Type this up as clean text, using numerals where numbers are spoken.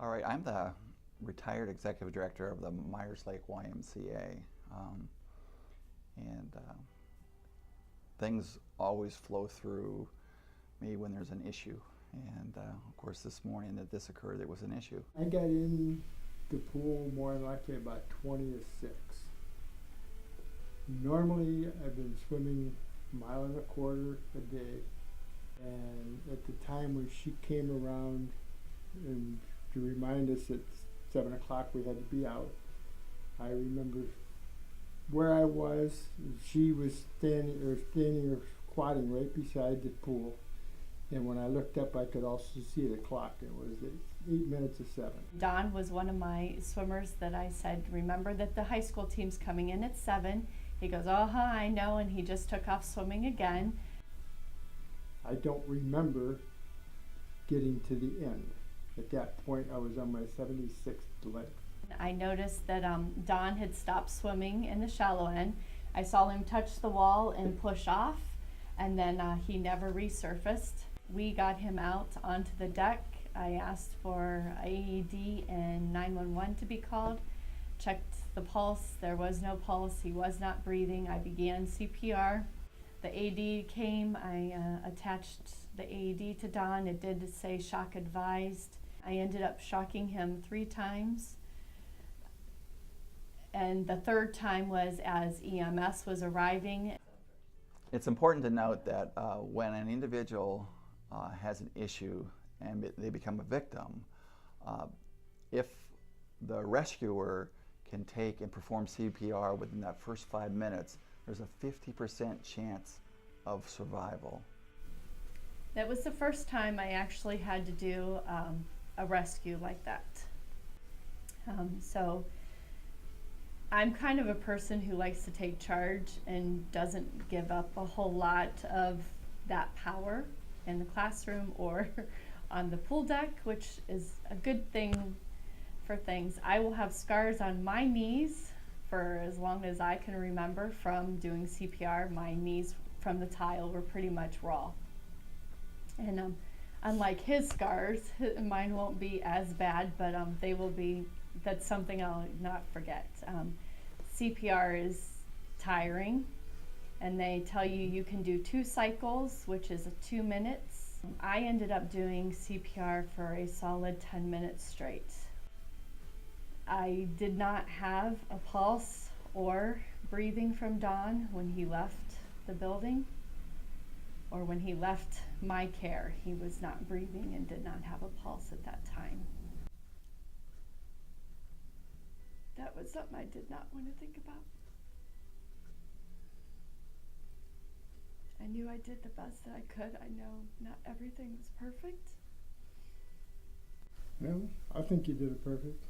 All right, I'm the retired executive director of the Myers Lake YMCA, and things always flow through me when there's an issue. And of course, this morning that this occurred, there was an issue. I got in the pool more than likely about 20 to 6. Normally, I've been swimming a mile and a quarter a day, and at the time when she came around and to remind us at 7 o'clock we had to be out, I remember where I was. She was standing or squatting right beside the pool, and when I looked up, I could also see the clock. It was 8 minutes of 7. Don was one of my swimmers that I said, remember that the high school team's coming in at 7. He goes, I know, and he just took off swimming again. I don't remember getting to the end. At that point, I was on my 76th leg. I noticed that Don had stopped swimming in the shallow end. I saw him touch the wall and push off, and then he never resurfaced. We got him out onto the deck. I asked for AED and 911 to be called. Checked the pulse. There was no pulse. He was not breathing. I began CPR. The AED came. I attached the AED to Don. It did say shock advised. I ended up shocking him 3 times. And the 3rd time was as EMS was arriving. It's important to note that when an individual has an issue and they become a victim, if the rescuer can take and perform CPR within that first 5 minutes, there's a 50% chance of survival. That was the first time I actually had to do a rescue like that. So I'm kind of a person who likes to take charge and doesn't give up a whole lot of that power in the classroom or on the pool deck, which is a good thing for things. I will have scars on my knees for as long as I can remember from doing CPR. My knees from the tile were pretty much raw. And unlike his scars, mine won't be as bad, but they will be. That's something I'll not forget. CPR is tiring, and they tell you you can do 2 cycles, which is 2 minutes. I ended up doing CPR for a solid 10 minutes straight. I did not have a pulse or breathing from Don when he left the building, or when he left my care. He was not breathing and did not have a pulse at that time. That was something I did not want to think about. I knew I did the best that I could. I know not everything was perfect. Well, I think you did it perfect.